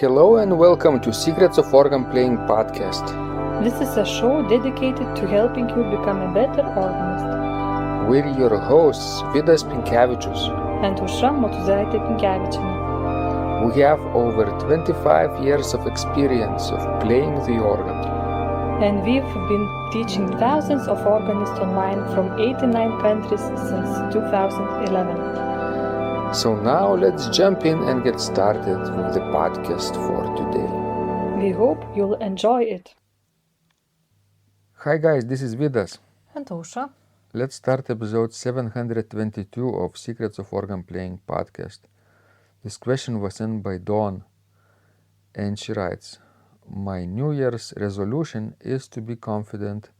Hello and welcome to Secrets of Organ Playing podcast. This is a show dedicated to helping you become a better organist. We're your hosts, Vidas Pinkevičius. And Aušra Motūzaitė Pinkevičienė. We have over 25 years of experience of playing the organ. And we've been teaching thousands of organists online from 89 countries since 2011. So now let's jump in and get started with the podcast for today. We hope you'll enjoy it. Hi guys, this is Vidas. And Aušra. Let's start episode 722 of Secrets of Organ Playing podcast. This question was sent by Dawn, and she writes, "My New Year's resolution is to be confident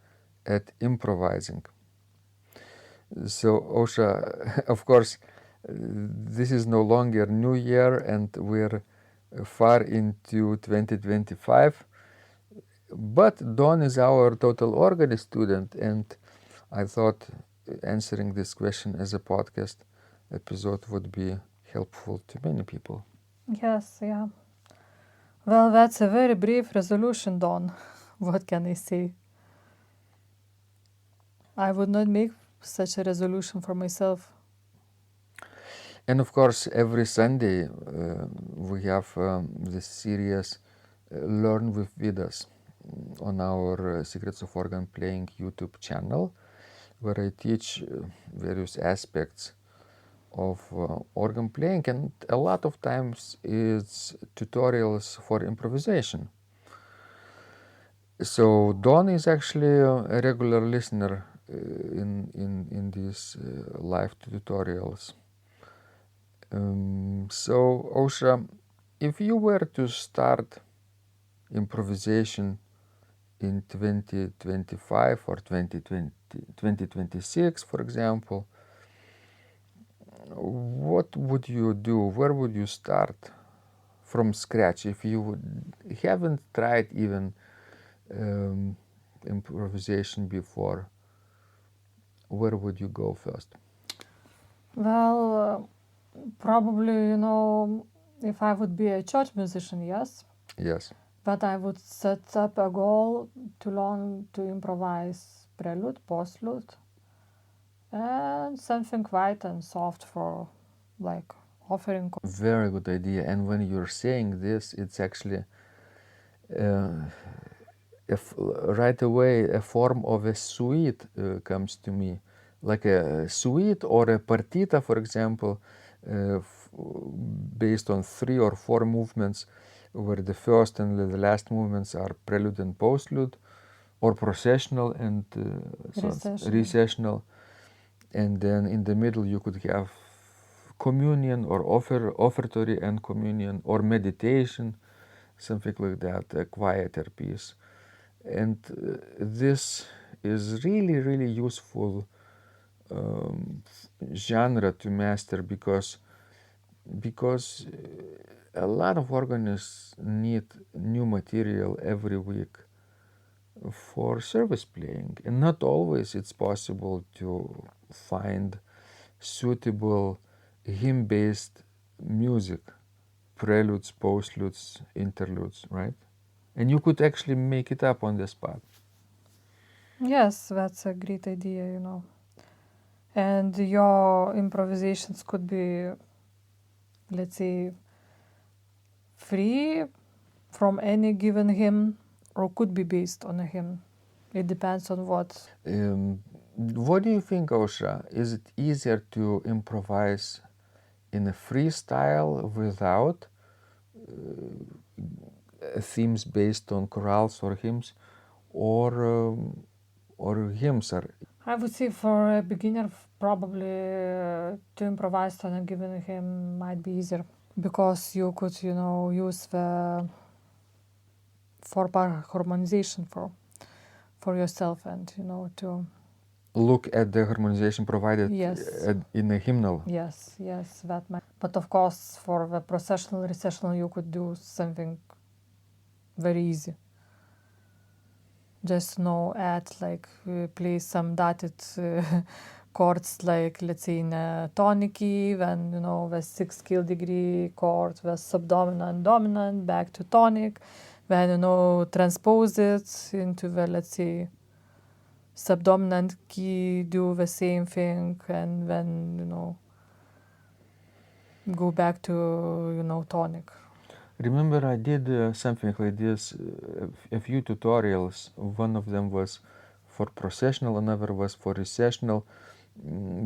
at improvising." So, Aušra, of course, this is no longer New Year and we're far into 2025. But Dawn is our total organist student, and I thought answering this question as a podcast episode would be helpful to many people. Yes, yeah. Well, that's a very brief resolution, Dawn. What can I say? I would not make such a resolution for myself. And of course, every Sunday we have this series Learn with Vidas on our Secrets of Organ Playing YouTube channel, where I teach various aspects of organ playing, and a lot of times it's tutorials for improvisation. So Dawn is actually a regular listener in these live tutorials. So Aušra, if you were to start improvisation in 2025 or 2026, for example, what would you do? Where would you start from scratch if you haven't tried even improvisation before? Where would you go first? Well, probably, if I would be a church musician, yes. Yes. But I would set up a goal to learn to improvise prelude, postlude, and something quiet and soft for offering. Very good idea. And when you're saying this, it's actually right away a form of a suite comes to me. Like a suite or a partita, for example, based on 3 or 4 movements, where the first and the last movements are prelude and postlude, or processional and recessional. And then in the middle you could have communion or offertory and communion, or meditation, something like that, a quieter piece. And this is really, really useful genre to master because a lot of organists need new material every week for service playing, and not always it's possible to find suitable hymn-based music, preludes, postludes, interludes, right? And you could actually make it up on the spot. Yes, that's a great idea, And your improvisations could be, let's say, free from any given hymn, or could be based on a hymn. It depends on what. What do you think, Aušra? Is it easier to improvise in a freestyle without themes based on chorales or hymns, or hymns are? I would say for a beginner, probably to improvise on a given hymn might be easier, because you could, use the 4-part harmonization for yourself, and to look at the harmonization provided in a hymnal. Yes, that might. But of course, for the processional, recessional, you could do something very easy. Just add, play some dotted chords like, let's say, in a tonic key, when, the 6 scale degree chord was subdominant, dominant, back to tonic, when, transpose it into the, let's say, subdominant key, do the same thing, and then, go back to, tonic. Remember, I did something like this, a few tutorials. One of them was for processional, another was for recessional,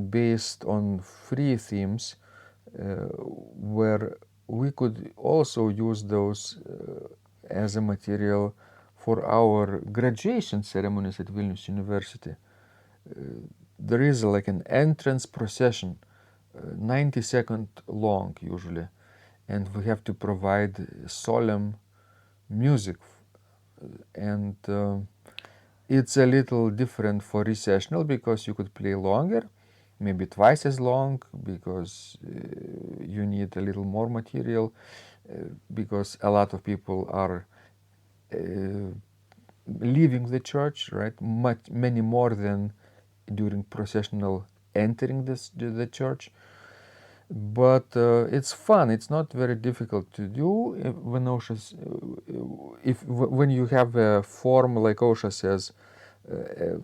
based on free themes, where we could also use those as a material for our graduation ceremonies at Vilnius University. There is like an entrance procession, 90-second long usually, and we have to provide solemn music, and it's a little different for recessional because you could play longer, maybe twice as long, because you need a little more material, because a lot of people are leaving the church, right? Many more than during processional entering the church. But it's fun. It's not very difficult to do. When you have a form like Osha says,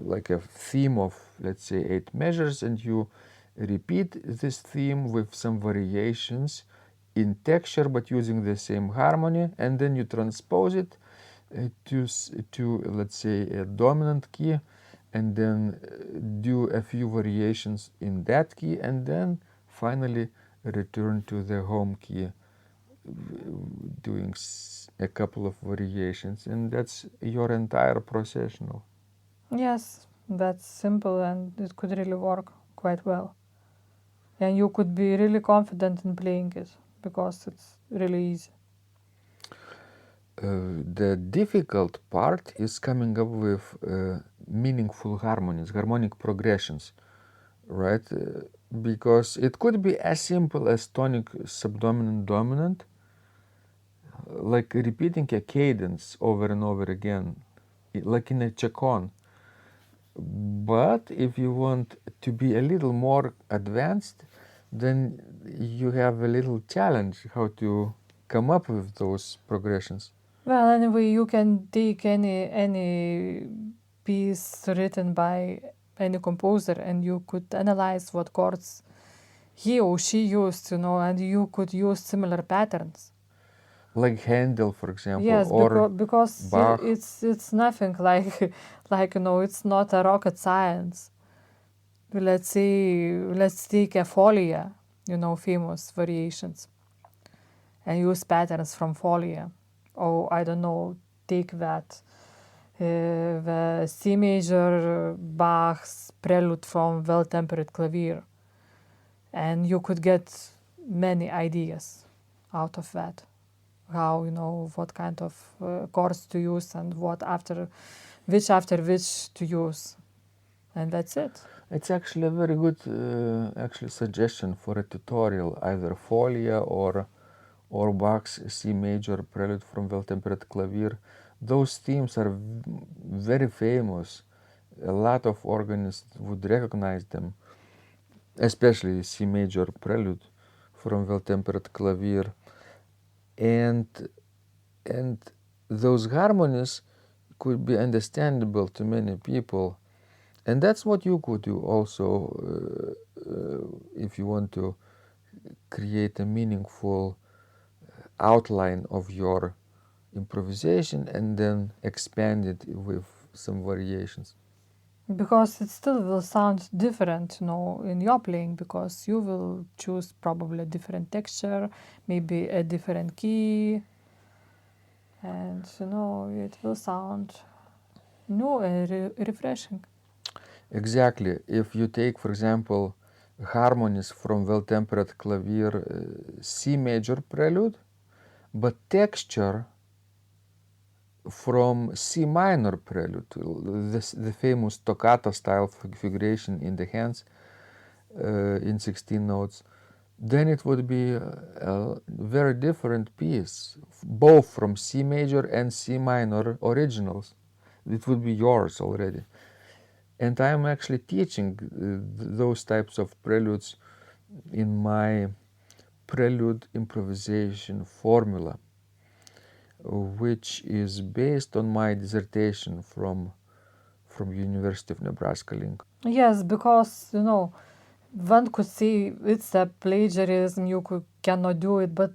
like a theme of, let's say, 8 measures, and you repeat this theme with some variations in texture but using the same harmony, and then you transpose it to let's say a dominant key, and then do a few variations in that key, and then finally return to the home key, doing a couple of variations, and that's your entire processional. Yes, that's simple, and it could really work quite well. And you could be really confident in playing it because it's really easy. The difficult part is coming up with meaningful harmonies, harmonic progressions, right? Because it could be as simple as tonic subdominant dominant, like repeating a cadence over and over again, like in a chaconne. But if you want to be a little more advanced, then you have a little challenge how to come up with those progressions. Well, anyway, you can take any piece written by any composer, and you could analyze what chords he or she used, and you could use similar patterns. Like Handel, for example, Yes, or because Bach. it's nothing like it's not a rocket science. Let's take a folia, famous variations, and use patterns from folia. Or I don't know, take that the C major Bach's prelude from well-tempered clavier, and you could get many ideas out of that. How, what kind of chords to use and after which to use, and that's it. It's actually a very good suggestion for a tutorial, either Folia or Bach's C major prelude from well-tempered clavier. Those themes are very famous. A lot of organists would recognize them, especially C major prelude from well-tempered clavier, and those harmonies could be understandable to many people, and that's what you could do also if you want to create a meaningful outline of your improvisation and then expand it with some variations. Because it still will sound different, in your playing, because you will choose probably a different texture, maybe a different key, and it will sound new and refreshing. Exactly. If you take, for example, harmonies from well-tempered clavier C major prelude, but texture from C minor prelude, the famous toccata style configuration in the hands in 16 notes, then it would be a very different piece, both from C major and C minor originals. It would be yours already. And I'm actually teaching those types of preludes in my prelude improvisation formula, which is based on my dissertation from University of Nebraska link. Yes, because, one could see it's a plagiarism, cannot do it, but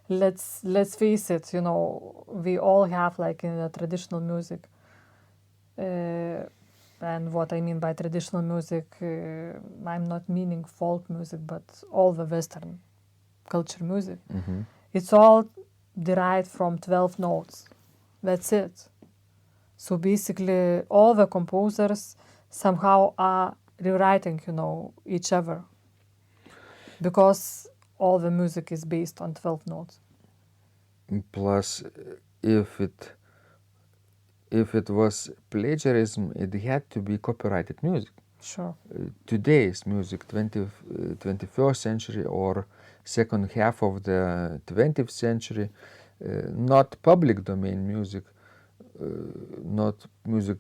let's face it, we all have, like, in the traditional music. And what I mean by traditional music, I'm not meaning folk music, but all the Western culture music. Mm-hmm. It's all derived from 12 notes. That's it. So basically, all the composers somehow are rewriting, each other, because all the music is based on 12 notes. Plus, if it was plagiarism, it had to be copyrighted music. Sure. Today's music, 21st century or second half of the 20th century, not public domain music, not music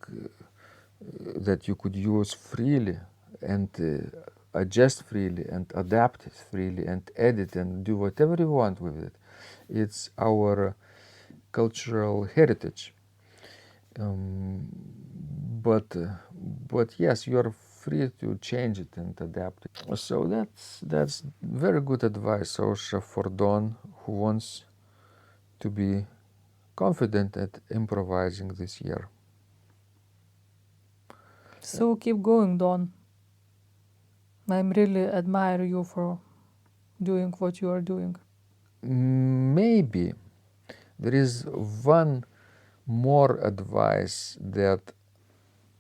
that you could use freely and adjust freely and adapt it freely and edit and do whatever you want with it. It's our cultural heritage. But yes, you are free to change it and adapt it. So that's very good advice, Osha, for Don, who wants to be confident at improvising this year. So keep going, Don. I'm really admire you for doing what you are doing. Maybe there is one more advice that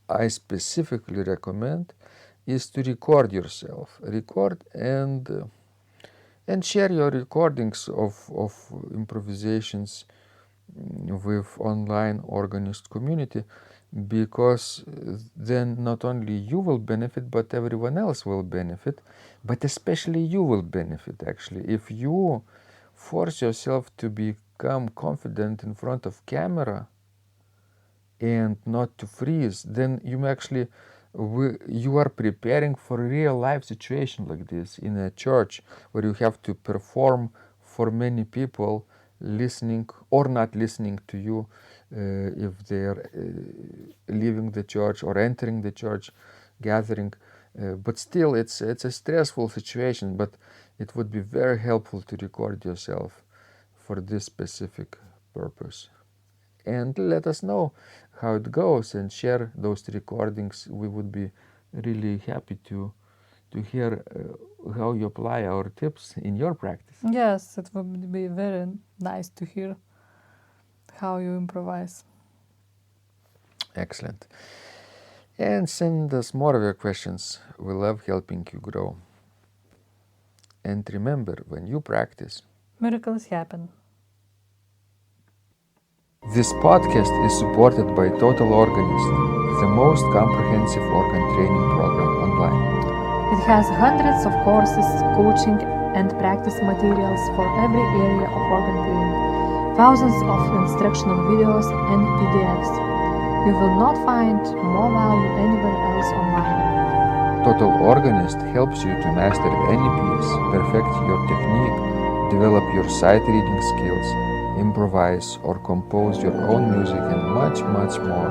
I specifically recommend is to record yourself. Record and share your recordings of improvisations with online organist community, because then not only you will benefit, but everyone else will benefit, but especially you will benefit actually. If you force yourself to become confident in front of camera and not to freeze, then you actually you are preparing for a real life situation like this in a church where you have to perform for many people listening or not listening to you if they're leaving the church or entering the church gathering. But still, it's a stressful situation, but it would be very helpful to record yourself for this specific purpose. And let us know how it goes and share those recordings. We would be really happy to hear how you apply our tips in your practice. Yes, it would be very nice to hear how you improvise. Excellent. And send us more of your questions. We love helping you grow. And remember, when you practice, miracles happen. This podcast is supported by Total Organist, the most comprehensive organ training program online. It has hundreds of courses, coaching, and practice materials for every area of organ playing, thousands of instructional videos and PDFs. You will not find more value anywhere else online. Total Organist helps you to master any piece, perfect your technique, develop your sight reading skills, improvise or compose your own music, and much, much more.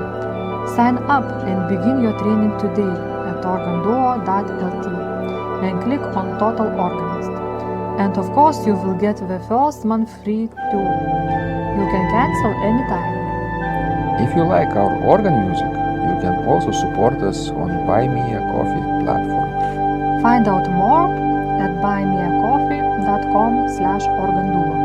Sign up and begin your training today at organduo.lt and click on Total Organist. And of course, you will get the first month free too. You can cancel anytime. If you like our organ music, you can also support us on Buy Me a Coffee platform. Find out more at buymeacoffee.com/organduo.